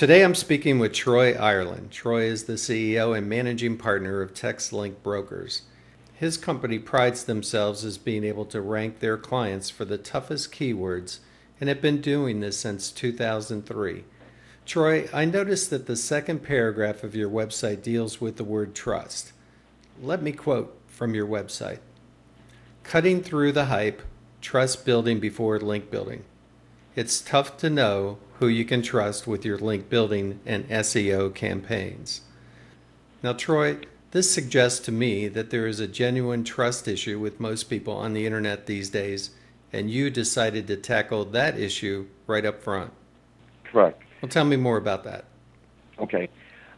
Today I'm speaking with Troy Ireland. Troy is the CEO and managing partner of TexLinkBrokers. His company prides themselves as being able to rank their clients for the toughest keywords and have been doing this since 2003. Troy, I noticed that the second paragraph of your website deals with the word trust. Let me quote from your website. Cutting through the hype, trust building before link building. It's tough to know who you can trust with your link building and SEO campaigns. Now, Troy, this suggests to me that there is a genuine trust issue with most people on the internet these days, and you decided to tackle that issue right up front. Correct. Well, tell me more about that. Okay.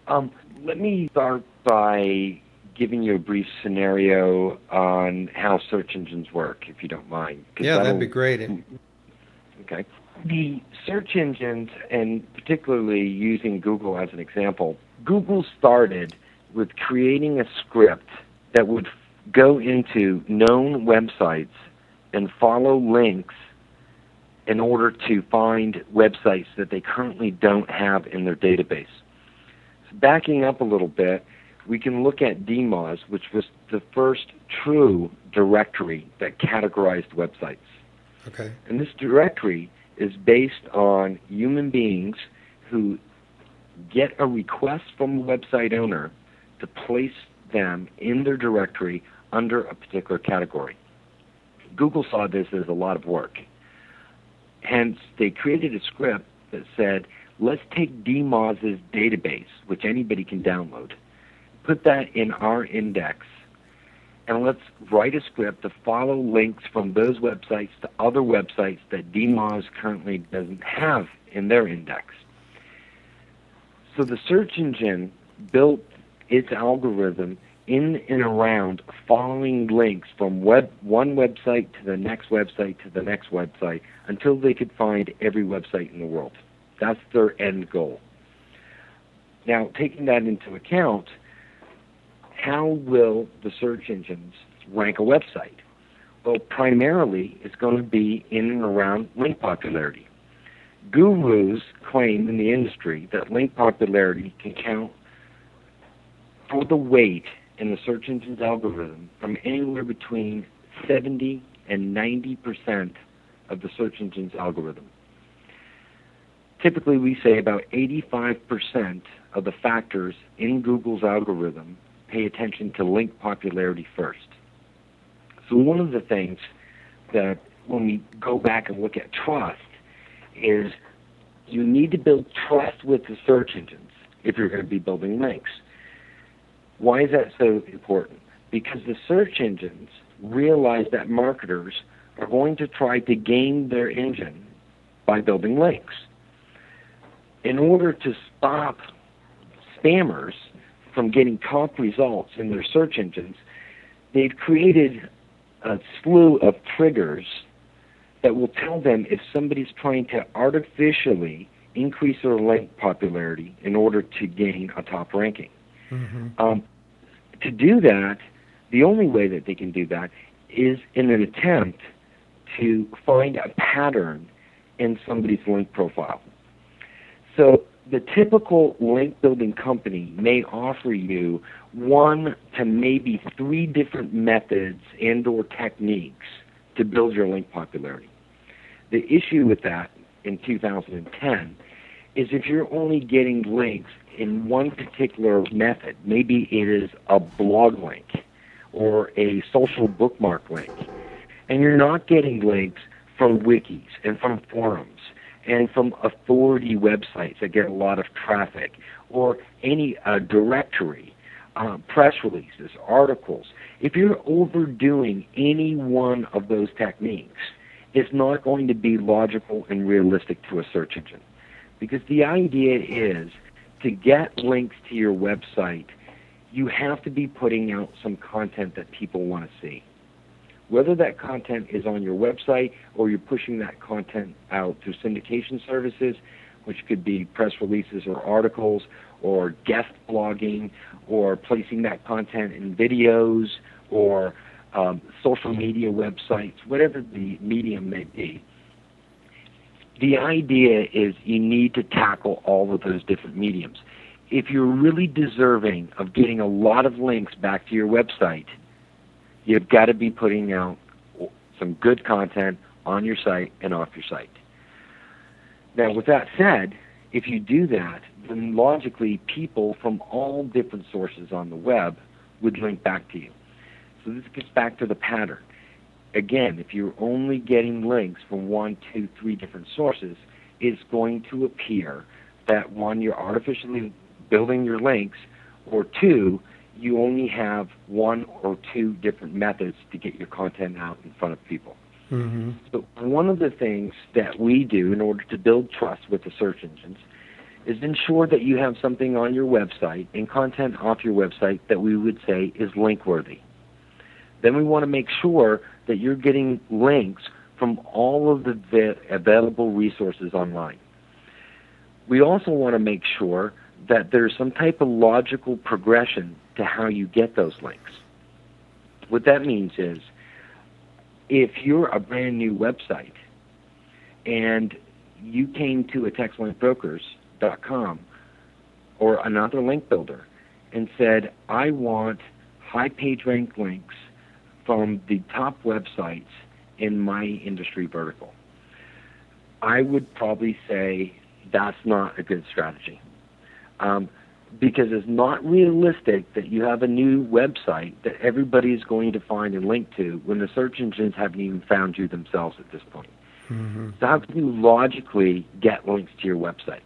Let me start by giving you a brief scenario on how search engines work, if you don't mind. Yeah, that'd be great. Okay. The search engines, and particularly using Google as an example, Google started with creating a script that would go into known websites and follow links in order to find websites that they currently don't have in their database. So backing up a little bit, we can look at DMOZ, which was the first true directory that categorized websites. Okay. And this directory is based on human beings who get a request from a website owner to place them in their directory under a particular category. Google saw this as a lot of work. Hence, they created a script that said, let's take DMOZ's database, which anybody can download, put that in our index, and let's write a script to follow links from those websites to other websites that DMOZ currently doesn't have in their index. So the search engine built its algorithm in and around following links from one website to the next website to the next website until they could find every website in the world. That's their end goal. Now, taking that into account, how will the search engines rank a website? Well, primarily, it's going to be in and around link popularity. Gurus claim in the industry that link popularity can count for the weight in the search engine's algorithm from anywhere between 70 and 90% of the search engine's algorithm. Typically, we say about 85% of the factors in Google's algorithm pay attention to link popularity first. So one of the things that when we go back and look at trust is you need to build trust with the search engines if you're going to be building links. Why is that so important? Because the search engines realize that marketers are going to try to game their engine by building links. In order to stop spammers from getting top results in their search engines, they've created a slew of triggers that will tell them if somebody's trying to artificially increase their link popularity in order to gain a top ranking. Mm-hmm. To do that, the only way that they can do that is in an attempt to find a pattern in somebody's link profile. So the typical link building company may offer you 1 to maybe 3 different methods and or techniques to build your link popularity. The issue with that in 2010 is if you're only getting links in one particular method, maybe it is a blog link or a social bookmark link, and you're not getting links from wikis and from forums and from authority websites that get a lot of traffic, or any directory, press releases, articles. If you're overdoing any one of those techniques, it's not going to be logical and realistic to a search engine. Because the idea is to get links to your website, you have to be putting out some content that people want to see. Whether that content is on your website or you're pushing that content out through syndication services, which could be press releases or articles or guest blogging or placing that content in videos or social media websites, whatever the medium may be. the idea is you need to tackle all of those different mediums. If you're really deserving of getting a lot of links back to your website, you've got to be putting out some good content on your site and off your site. Now, with that said, if you do that, then logically people from all different sources on the web would link back to you. So this gets back to the pattern. Again, if you're only getting links from 1, 2, 3 different sources, it's going to appear that 1, you're artificially building your links, or 2, you only have 1 or 2 different methods to get your content out in front of people. Mm-hmm. So one of the things that we do in order to build trust with the search engines is ensure that you have something on your website and content off your website that we would say is link-worthy. Then we want to make sure that you're getting links from all of the available resources online. We also want to make sure that there's some type of logical progression to how you get those links. What that means is, if you're a brand new website and you came to a TexLinkBrokers.com or another link builder and said, I want high page rank links from the top websites in my industry vertical, I would probably say that's not a good strategy. Because it's not realistic that you have a new website that everybody is going to find and link to when the search engines haven't even found you themselves at this point. Mm-hmm. So how can you logically get links to your website?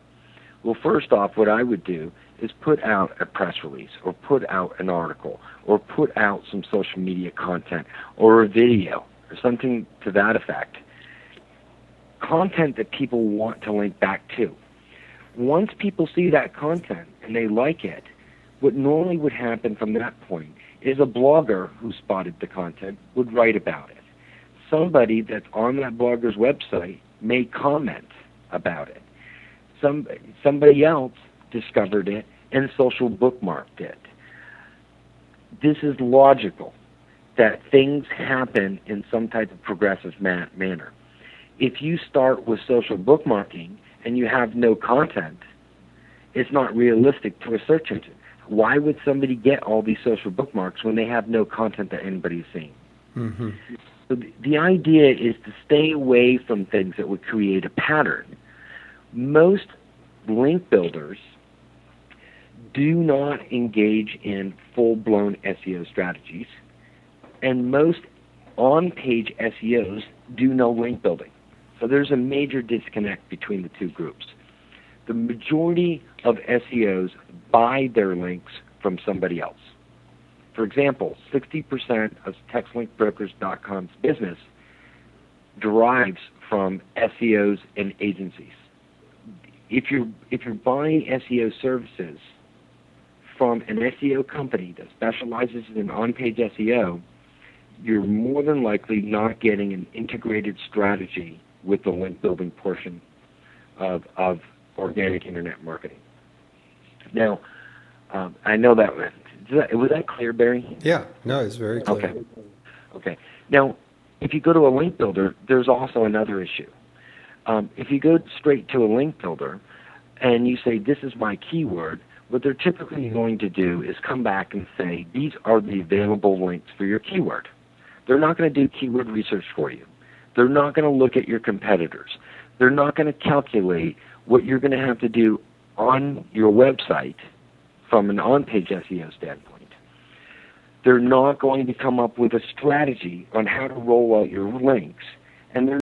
Well, first off, what I would do is put out a press release or put out an article or put out some social media content or a video or something to that effect. Content that people want to link back to. Once people see that content and they like it, what normally would happen from that point is a blogger who spotted the content would write about it. Somebody that's on that blogger's website may comment about it. Somebody else discovered it and social bookmarked it. This is logical that things happen in some type of progressive manner. If you start with social bookmarking and you have no content, it's not realistic to a search engine. Why would somebody get all these social bookmarks when they have no content that anybody's seeing? Mm-hmm. So the idea is to stay away from things that would create a pattern. Most link builders do not engage in full-blown SEO strategies, and most on-page SEOs do no link building. So there's a major disconnect between the two groups. The majority of SEOs buy their links from somebody else. For example, 60% of TexLinkBrokers.com's business derives from SEOs and agencies. If you're buying SEO services from an SEO company that specializes in on-page SEO, you're more than likely not getting an integrated strategy with the link building portion of organic internet marketing. Now, I know that was that clear, Barry? Yeah, no, it's very clear. Okay. Now, if you go to a link builder, there's also another issue. If you go straight to a link builder and you say, this is my keyword, what they're typically going to do is come back and say, these are the available links for your keyword. They're not going to do keyword research for you. They're not going to look at your competitors. They're not going to calculate what you're going to have to do on your website from an on-page SEO standpoint. They're not going to come up with a strategy on how to roll out your links, and they're